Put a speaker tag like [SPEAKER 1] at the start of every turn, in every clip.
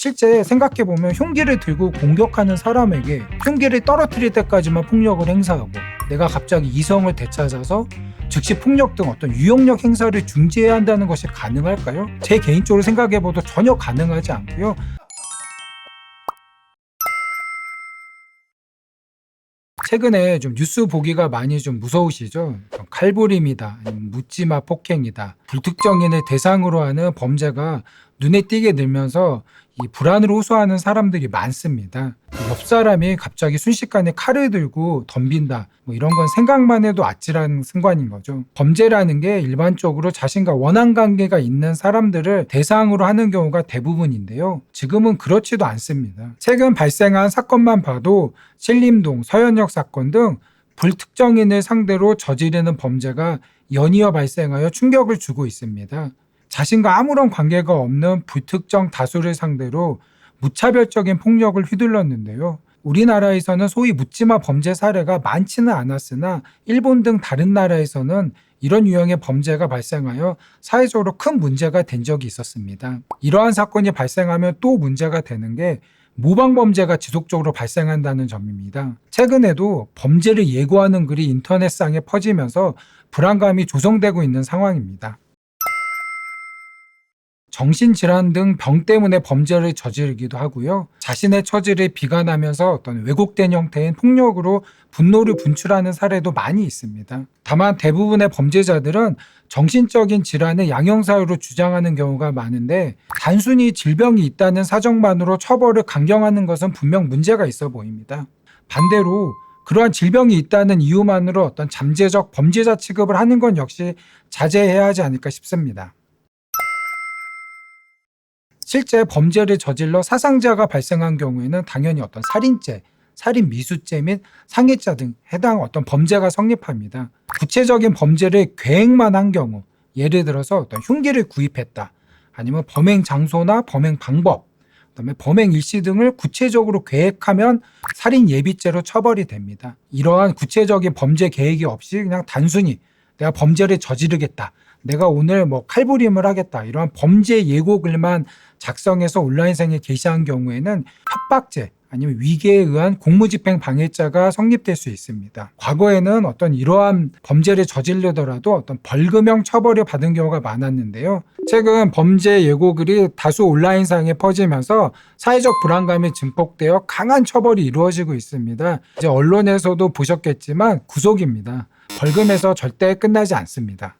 [SPEAKER 1] 실제 생각해보면 흉기를 들고 공격하는 사람에게 흉기를 떨어뜨릴 때까지만 폭력을 행사하고 내가 갑자기 이성을 되찾아서 즉시 폭력 등 어떤 유형력 행사를 중지해야 한다는 것이 가능할까요? 제 개인적으로 생각해봐도 전혀 가능하지 않고요. 최근에 좀 뉴스 보기가 많이 좀 무서우시죠? 칼부림이다, 아니면 묻지마 폭행이다, 불특정인을 대상으로 하는 범죄가 눈에 띄게 늘면서 이 불안을 호소하는 사람들이 많습니다. 옆 사람이 갑자기 순식간에 칼을 들고 덤빈다, 뭐 이런 건 생각만 해도 아찔한 순간인 거죠. 범죄라는 게 일반적으로 자신과 원한 관계가 있는 사람들을 대상으로 하는 경우가 대부분인데요. 지금은 그렇지도 않습니다. 최근 발생한 사건만 봐도 신림동, 서현역 사건 등 불특정인을 상대로 저지르는 범죄가 연이어 발생하여 충격을 주고 있습니다. 자신과 아무런 관계가 없는 불특정 다수를 상대로 무차별적인 폭력을 휘둘렀는데요. 우리나라에서는 소위 묻지마 범죄 사례가 많지는 않았으나 일본 등 다른 나라에서는 이런 유형의 범죄가 발생하여 사회적으로 큰 문제가 된 적이 있었습니다. 이러한 사건이 발생하면 또 문제가 되는 게 모방범죄가 지속적으로 발생한다는 점입니다. 최근에도 범죄를 예고하는 글이 인터넷상에 퍼지면서 불안감이 조성되고 있는 상황입니다. 정신질환 등 병 때문에 범죄를 저지르기도 하고요. 자신의 처지를 비관하면서 어떤 왜곡된 형태의 폭력으로 분노를 분출하는 사례도 많이 있습니다. 다만 대부분의 범죄자들은 정신적인 질환을 양형사유로 주장하는 경우가 많은데 단순히 질병이 있다는 사정만으로 처벌을 강경하는 것은 분명 문제가 있어 보입니다. 반대로 그러한 질병이 있다는 이유만으로 어떤 잠재적 범죄자 취급을 하는 건 역시 자제해야 하지 않을까 싶습니다. 실제 범죄를 저질러 사상자가 발생한 경우에는 당연히 어떤 살인죄, 살인미수죄 및 상해죄 등 해당 어떤 범죄가 성립합니다. 구체적인 범죄를 계획만 한 경우, 예를 들어서 어떤 흉기를 구입했다, 아니면 범행 장소나 범행 방법, 그다음에 범행 일시 등을 구체적으로 계획하면 살인 예비죄로 처벌이 됩니다. 이러한 구체적인 범죄 계획이 없이 그냥 단순히 내가 범죄를 저지르겠다, 내가 오늘 뭐 칼부림을 하겠다, 이러한 범죄 예고글만 작성해서 온라인상에 게시한 경우에는 협박죄 아니면 위계에 의한 공무집행 방해죄가 성립될 수 있습니다. 과거에는 어떤 이러한 범죄를 저지르더라도 어떤 벌금형 처벌을 받은 경우가 많았는데요. 최근 범죄 예고글이 다수 온라인상에 퍼지면서 사회적 불안감이 증폭되어 강한 처벌이 이루어지고 있습니다. 이제 언론에서도 보셨겠지만 구속입니다. 벌금에서 절대 끝나지 않습니다.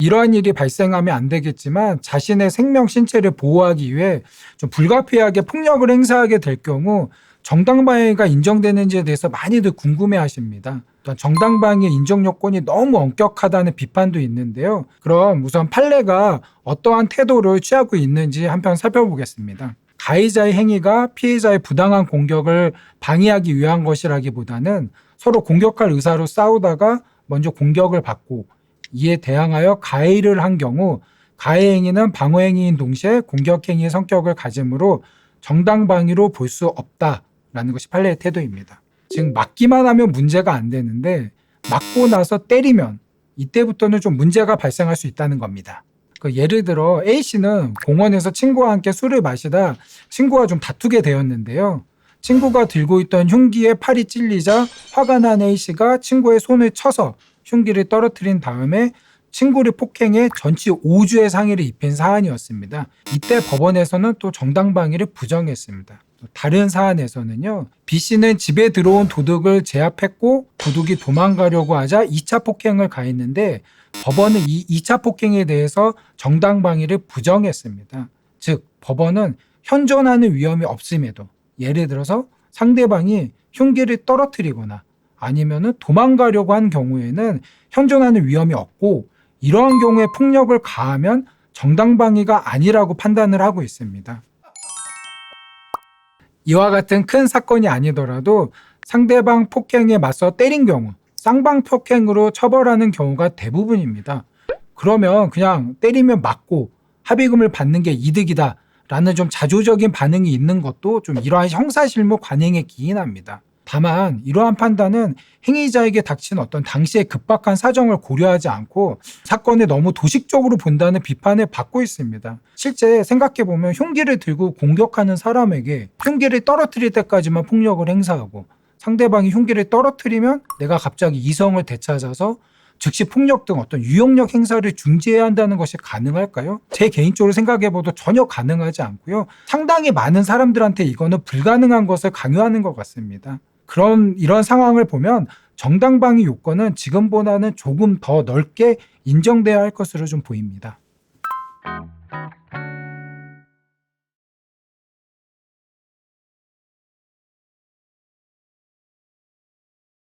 [SPEAKER 1] 이러한 일이 발생하면 안 되겠지만 자신의 생명, 신체를 보호하기 위해 좀 불가피하게 폭력을 행사하게 될 경우 정당방위가 인정되는지에 대해서 많이들 궁금해하십니다. 정당방위 인정 요건이 너무 엄격하다는 비판도 있는데요. 그럼 우선 판례가 어떠한 태도를 취하고 있는지 한편 살펴보겠습니다. 가해자의 행위가 피해자의 부당한 공격을 방해하기 위한 것이라기보다는 서로 공격할 의사로 싸우다가 먼저 공격을 받고 이에 대항하여 가해를 한 경우 가해 행위는 방어 행위인 동시에 공격 행위의 성격을 가지므로 정당방위로 볼 수 없다라는 것이 판례의 태도입니다. 즉 맞기만 하면 문제가 안 되는데 맞고 나서 때리면 이때부터는 좀 문제가 발생할 수 있다는 겁니다. 예를 들어 A씨는 공원에서 친구와 함께 술을 마시다 친구와 좀 다투게 되었는데요. 친구가 들고 있던 흉기에 팔이 찔리자 화가 난 A씨가 친구의 손을 쳐서 흉기를 떨어뜨린 다음에 친구를 폭행해 전치 5주의 상해를 입힌 사안이었습니다. 이때 법원에서는 또 정당방위를 부정했습니다. 다른 사안에서는요, B씨는 집에 들어온 도둑을 제압했고 도둑이 도망가려고 하자 2차 폭행을 가했는데 법원은 이 2차 폭행에 대해서 정당방위를 부정했습니다. 즉 법원은 현존하는 위험이 없음에도, 예를 들어서 상대방이 흉기를 떨어뜨리거나 아니면은 도망가려고 한 경우에는 현존하는 위험이 없고 이러한 경우에 폭력을 가하면 정당방위가 아니라고 판단을 하고 있습니다. 이와 같은 큰 사건이 아니더라도 상대방 폭행에 맞서 때린 경우 쌍방 폭행으로 처벌하는 경우가 대부분입니다. 그러면 그냥 때리면 맞고 합의금을 받는 게 이득이다 라는 좀 자조적인 반응이 있는 것도 좀 이러한 형사실무 관행에 기인합니다. 다만 이러한 판단은 행위자에게 닥친 어떤 당시의 급박한 사정을 고려하지 않고 사건을 너무 도식적으로 본다는 비판을 받고 있습니다. 실제 생각해보면 흉기를 들고 공격하는 사람에게 흉기를 떨어뜨릴 때까지만 폭력을 행사하고 상대방이 흉기를 떨어뜨리면 내가 갑자기 이성을 되찾아서 즉시 폭력 등 어떤 유형력 행사를 중지해야 한다는 것이 가능할까요? 제 개인적으로 생각해봐도 전혀 가능하지 않고요. 상당히 많은 사람들한테 이거는 불가능한 것을 강요하는 것 같습니다. 이런 상황을 보면 정당방위 요건은 지금보다는 조금 더 넓게 인정돼야 할 것으로 좀 보입니다.